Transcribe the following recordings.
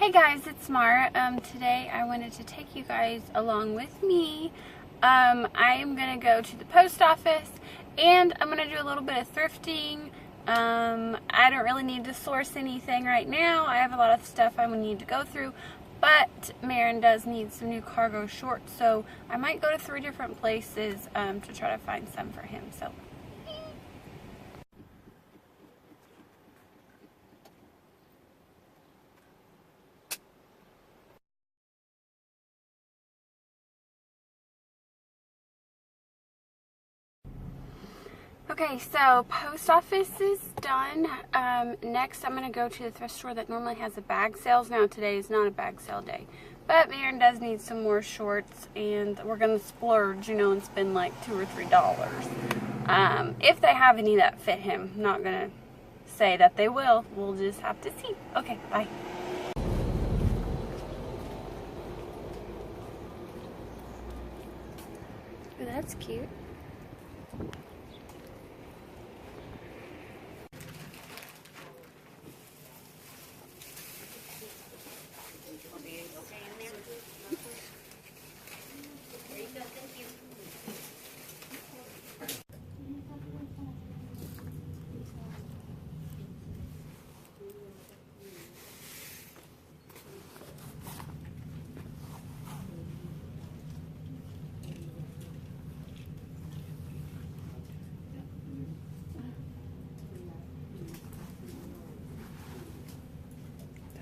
Hey guys, it's Maura. Today I wanted to take you guys along with me. I am going to go to the post office and I'm going to do a little bit of thrifting. I don't really need to source anything right now. I have a lot of stuff I would need to go through, but Marin does need some new cargo shorts, so I might go to 3 different places to try to find some for him. So. Okay, so post office is done. Next I'm going to go to the thrift store that normally has the bag sales. Now today is not a bag sale day, but Marin does need some more shorts and we're going to splurge, you know, and spend like $2 or $3. If they have any that fit him. I'm not going to say that they will. We'll just have to see. Okay, bye. Oh, that's cute.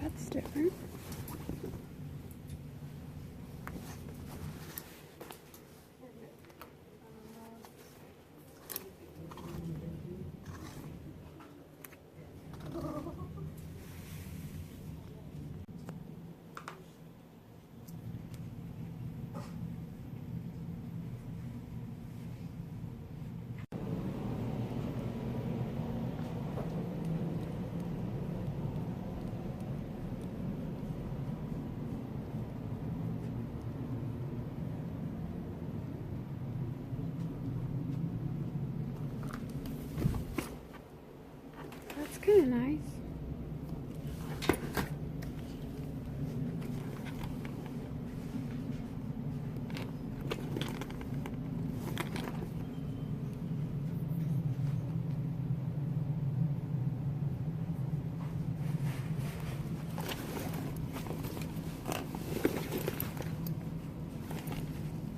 That's different. That's kind of nice.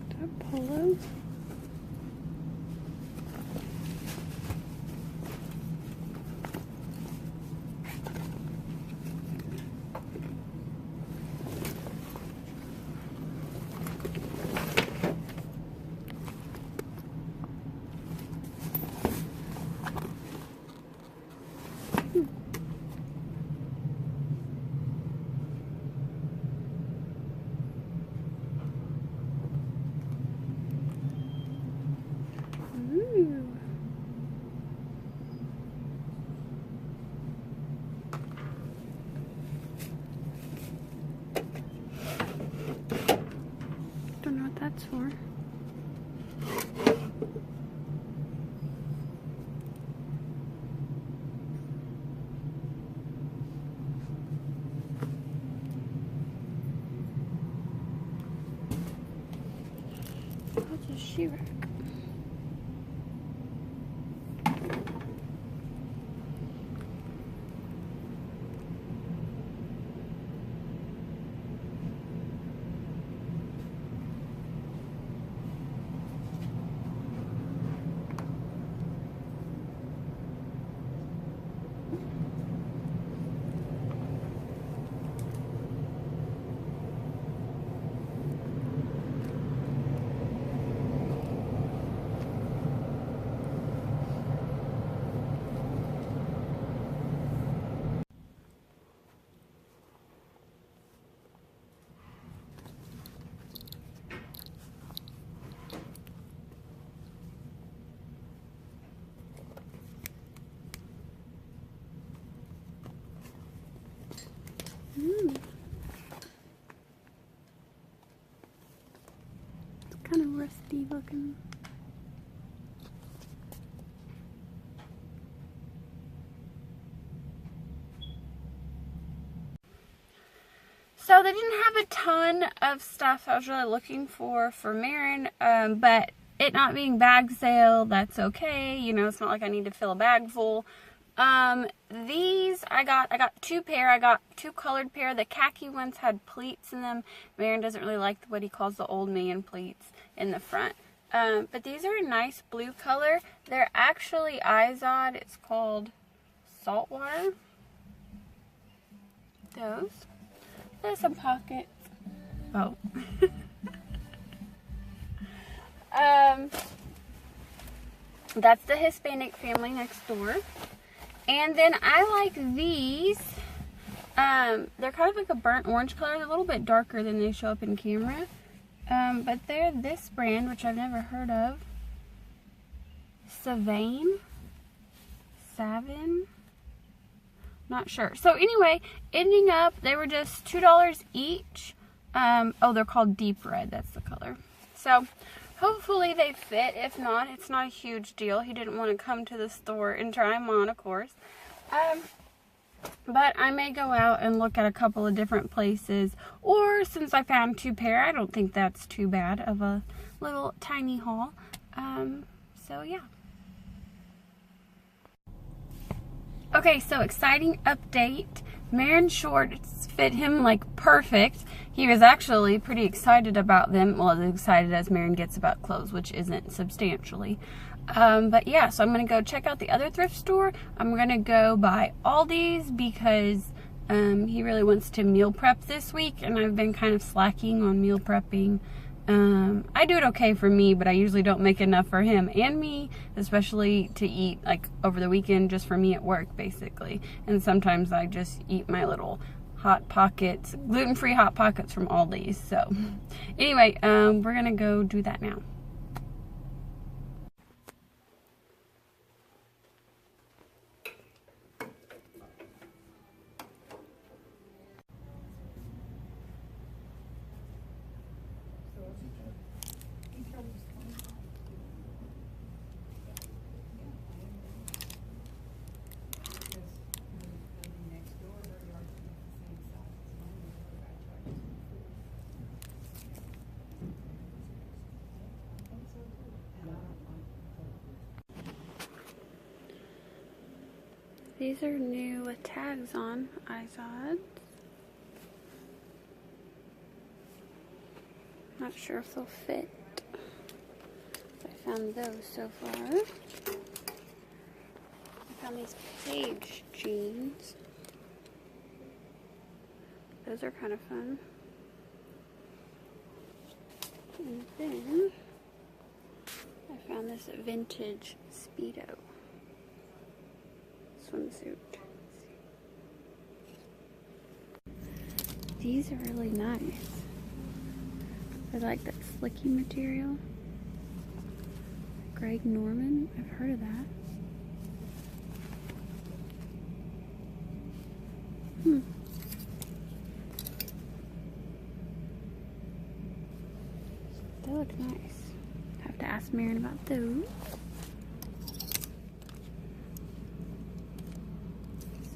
Is that polo? Ooh. Don't know what that's for. That's a shoe rack. It's kind of rusty looking. So they didn't have a ton of stuff I was really looking for Marin, but it not being bag sale, that's okay. You know, it's not like I need to fill a bag full. These I got two pair. I got two colored pair. The khaki ones had pleats in them. Marin doesn't really like what he calls the old man pleats in the front. But these are a nice blue color. They're actually Izod. It's called Saltwater. Those. There's some pockets. Oh. That's the Hispanic family next door. And then I like these. They're kind of like a burnt orange color. They're a little bit darker than they show up in camera. But they're this brand, which I've never heard of. Savin. Not sure. So anyway, ending up, they were just $2 each. Oh, they're called Deep Red. That's the color. So hopefully they fit. If not, it's not a huge deal. He didn't want to come to the store and try them on, of course. But I may go out and look at a couple of different places. Or since I found two pair, I don't think that's too bad of a little tiny haul. So yeah. Okay, so exciting update. Marin's shorts fit him like perfect. He was actually pretty excited about them. Well, as excited as Marin gets about clothes, which isn't substantially. But yeah, so I'm going to go check out the other thrift store. I'm going to go by Aldi's because he really wants to meal prep this week. And I've been kind of slacking on meal prepping. I do it okay for me, but I usually don't make enough for him and me, especially to eat like over the weekend just for me at work basically. And sometimes I just eat my little Hot Pockets, gluten-free Hot Pockets from Aldi's. So anyway, we're gonna go do that now. These are new with tags on, Izod. Not sure if they'll fit. I found those so far. I found these Page jeans. Those are kind of fun. And then I found this vintage Speedo swimsuit. These are really nice. I like that slicky material. Greg Norman, I've heard of that. They look nice. Have to ask Marin about those.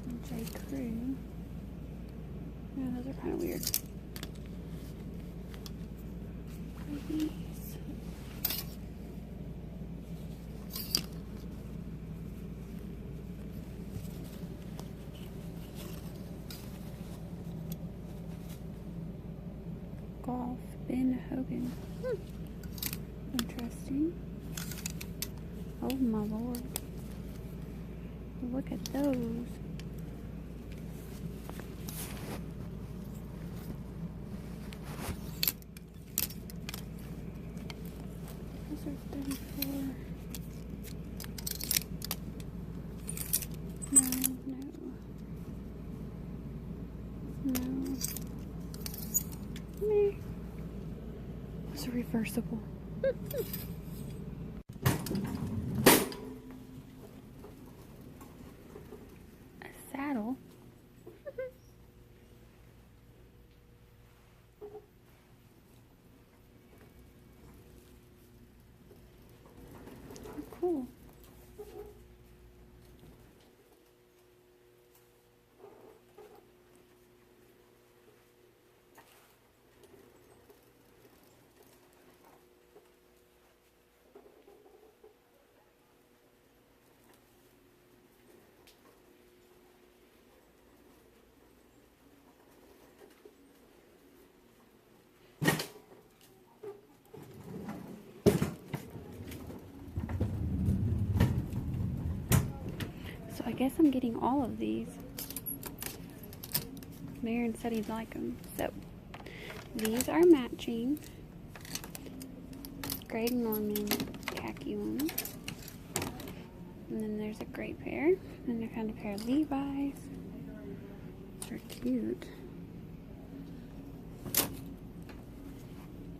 Some J. Crew. Yeah, those are kind of weird. These. Golf Ben Hogan. Interesting. Oh my lord. Look at those. Those are 34. No. Meh. Those are reversible. A saddle. Oh, cool. guess I'm getting all of these. Marion said he'd like them. So, these are matching. Gray Norman khaki ones. And then there's a gray pair. And I found a pair of Levi's. They're cute.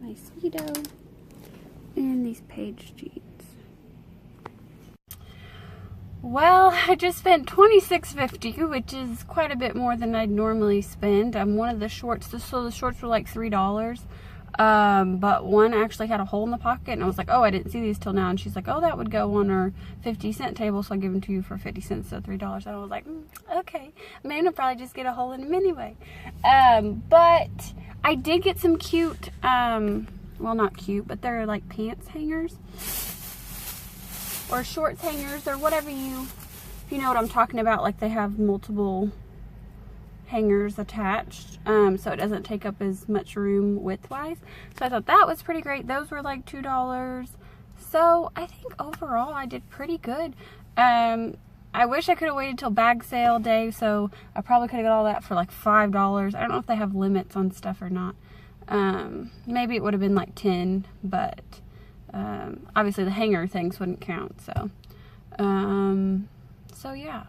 My Speedo. And these Page jeans. Well, I just spent $26.50, which is quite a bit more than I'd normally spend. One of the shorts, so the shorts were like $3. But one actually had a hole in the pocket, and I was like, oh, I didn't see these till now. And she's like, oh, that would go on our 50-cent table, so I'll give them to you for 50 cents, so $3. And I was like, okay. I mean, I'll probably just get a hole in them anyway. But I did get some cute, well, not cute, but they're like pants hangers. Or shorts hangers, or whatever if you know what I'm talking about. Like, they have multiple hangers attached, so it doesn't take up as much room width-wise. So I thought that was pretty great. Those were like $2. So I think overall I did pretty good. I wish I could have waited till bag sale day, so I probably could have got all that for like $5. I don't know if they have limits on stuff or not. Maybe it would have been like 10, but obviously the hanger things wouldn't count, so yeah.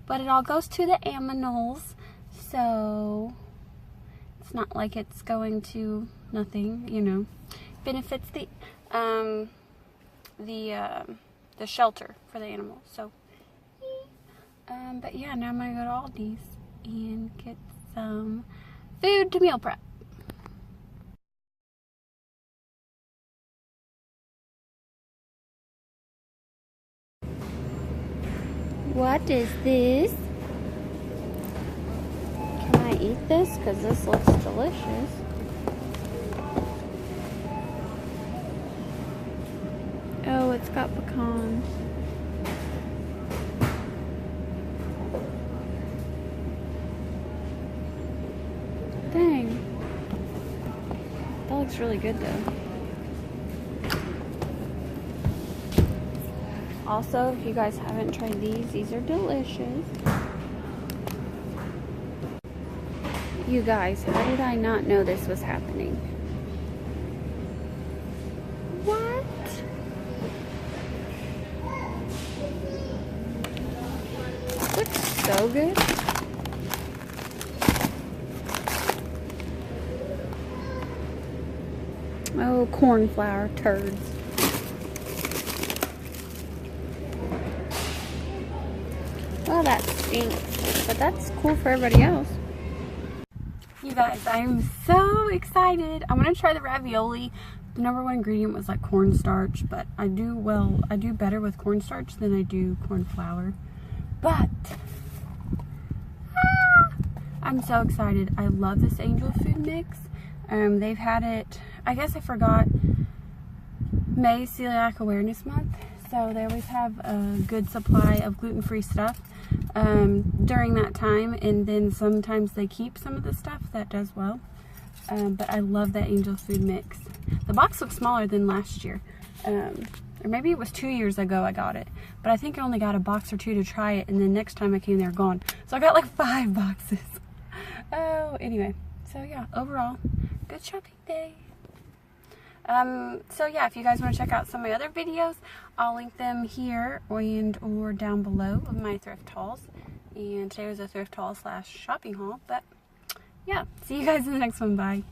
But it all goes to the aminals, so it's not like it's going to nothing, you know. Benefits the shelter for the animals. So but yeah, now I'm gonna go to Aldi's and get some food to meal prep. What is this? Can I eat this? Because this looks delicious. Oh, it's got pecan. Dang. That looks really good though. Also, if you guys haven't tried these are delicious. You guys, how did I not know this was happening? What? Looks so good. Oh, cornflower turds. Well, that stinks, but that's cool for everybody else. You guys, I'm so excited. I'm gonna try the ravioli. The number one ingredient was like cornstarch, but I do better with cornstarch than I do corn flour. But I'm so excited. I love this Angel Food mix. They've had it, I guess I forgot, May Celiac Awareness Month, so they always have a good supply of gluten-free stuff during that time, and then sometimes they keep some of the stuff that does well. But I love that Angel Food mix. The box looks smaller than last year, or maybe it was 2 years ago I got it, but I think I only got a box or two to try it, and then next time I came they're gone, so I got like 5 boxes. Oh, anyway, so yeah, overall good shopping day. So yeah, if you guys want to check out some of my other videos, I'll link them here and or down below of my thrift hauls. And today was a thrift haul / shopping haul. But yeah, see you guys in the next one. Bye.